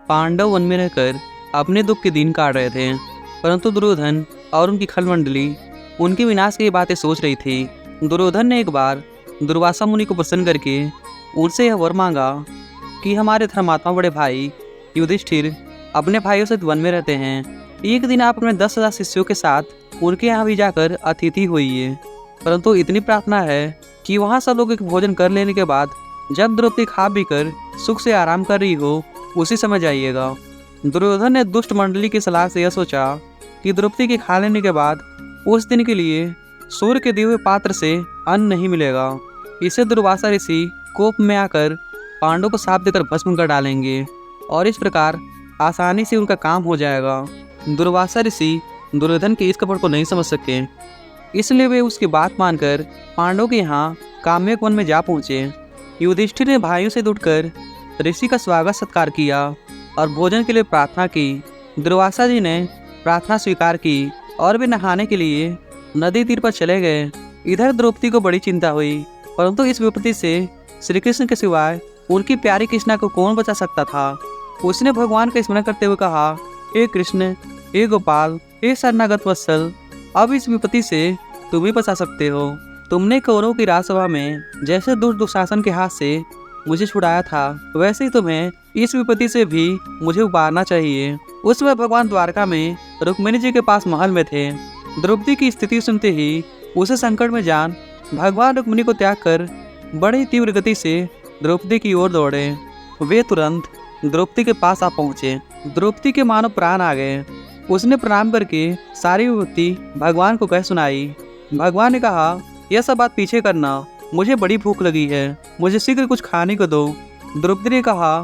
Pandav one में रहकर अपने दुख के दिन काट रहे थे, परंतु दुर्योधन और उनकी खलमंडली उनके विनाश की बातें सोच रही थी। दुर्योधन ने एक बार दुर्वासा मुनि को प्रसन्न करके उनसे यह वर मांगा कि हमारे धर्मात्मा बड़े भाई युधिष्ठिर अपने भाइयों से वन में रहते हैं। एक दिन आप अपने 10,000 शिष्यों के साथ उनके यहाँ भी जाकर अतिथि होइए, परंतु इतनी प्रार्थना है कि वहाँ सब लोग एक भोजन कर लेने के बाद जब द्रौपदी खा पी कर सुख से आराम कर रही हो उसी समय जाइएगा। दुर्योधन ने दुष्ट मंडली की सलाह से यह सोचा कि द्रौपदी के खा लेने के बाद उस दिन के लिए सूर्य के दिए हुए पात्र से अन्न नहीं मिलेगा। इसे दुर्वासा ऋषि कोप में आकर पांडवों को शाप देकर भस्म कर डालेंगे और इस प्रकार आसानी से उनका काम हो जाएगा। दुर्वासा ऋषि दुर्योधन के इस कपट को नहीं समझ सके, इसलिए वे उसकी बात मानकर पांडवों के यहाँ काम्यक वन में जा पहुँचे। युधिष्ठिर ने भाइयों से जुटकर ऋषि का स्वागत सत्कार किया और भोजन के लिए प्रार्थना की। दुर्वासा जी ने प्रार्थना स्वीकार की और वे नहाने के लिए नदी तीर पर चले गए। इधर द्रौपदी को बड़ी चिंता हुई, परंतु इस विपत्ति से श्री कृष्ण के सिवाय उनकी प्यारी कृष्णा को कौन बचा सकता था। उसने भगवान का स्मरण करते हुए कहा, हे कृष्ण, हे गोपाल, हे शरणागत वत्सल, अब इस विपत्ति से तुम ही बचा सकते हो। तुमने कौरवों की राजसभा में जैसे दुशासन के हाथ से मुझे छुड़ाया था, वैसे ही तुम्हें इस विपत्ति से भी मुझे उबारना चाहिए। उस समय भगवान द्वारका में रुक्मिणी जी के पास महल में थे। द्रौपदी की स्थिति सुनते ही उसे संकट में जान भगवान रुक्मिणी को त्याग कर बड़ी तीव्र गति से द्रौपदी की ओर दौड़े। वे तुरंत द्रौपदी के पास आ पहुँचे। द्रौपदी के मानो प्राण आ गए। उसने प्रणाम करके सारी विपत्ति भगवान को कह सुनाई। भगवान ने कहा, यह सब बात पीछे करना, मुझे बड़ी भूख लगी है, मुझे शीघ्र कुछ खाने को दो। द्रौपदी ने कहा,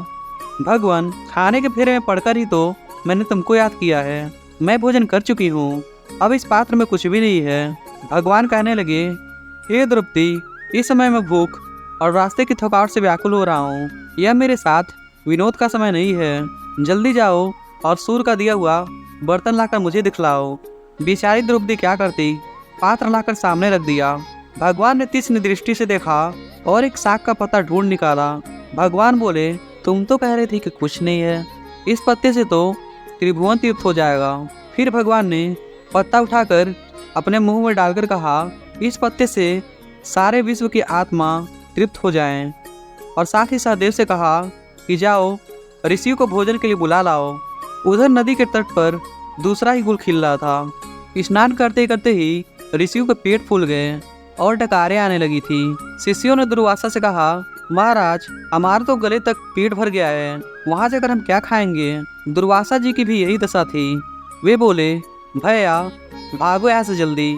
भगवान, खाने के फेरे में पड़कर ही तो मैंने तुमको याद किया है। मैं भोजन कर चुकी हूँ, अब इस पात्र में कुछ भी नहीं है। भगवान कहने लगे, हे द्रौपदी, इस समय मैं भूख और रास्ते की थकावट से व्याकुल हो रहा हूँ। यह मेरे साथ विनोद का समय नहीं है। जल्दी जाओ और सूर्य का दिया हुआ बर्तन लाकर मुझे दिखलाओ। बेचारी द्रौपदी क्या करती, पात्र लाकर सामने रख दिया। भगवान ने तीक्ष्ण दृष्टि से देखा और एक साग का पत्ता ढूंढ निकाला। भगवान बोले, तुम तो कह रही थी कि कुछ नहीं है, इस पत्ते से तो त्रिभुवन तीर्थ हो जाएगा। फिर भगवान ने पत्ता उठाकर अपने मुंह में डालकर कहा, इस पत्ते से सारे विश्व की आत्मा तृप्त हो जाएं। और साथ ही सहदेव से कहा कि जाओ ऋषियों को भोजन के लिए बुला लाओ। उधर नदी के तट पर दूसरा ही गुल खिल रहा था। स्नान करते करते ही ऋषियों के पेट फूल गए और डकारें आने लगी थी। शिष्यों ने दुर्वासा से कहा, महाराज, हमारा तो गले तक पेट भर गया है, वहाँ जाकर हम क्या खाएंगे। दुर्वासा जी की भी यही दशा थी। वे बोले, भैया भागो यहाँ से जल्दी।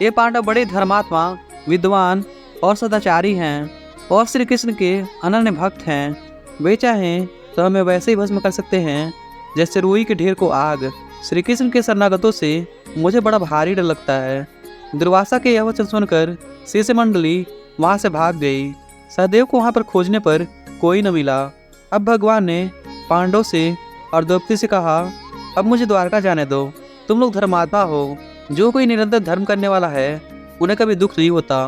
ये पांडव बड़े धर्मात्मा, विद्वान और सदाचारी हैं और श्री कृष्ण के अनन्य भक्त हैं। वे चाहें तो हमें वैसे ही भस्म कर सकते हैं जैसे रुई के ढेर को आग। श्री कृष्ण के शरणागतों से मुझे बड़ा भारी डर लगता है। दुर्वासा के यह वचन सुनकर शिष्य मंडली वहाँ से भाग गई। सहदेव को वहाँ पर खोजने पर कोई न मिला। अब भगवान ने पांडव से और द्रौपदी से कहा, अब मुझे द्वारका जाने दो। तुम लोग धर्मात्मा हो, जो कोई निरंतर धर्म करने वाला है उन्हें कभी दुख नहीं होता।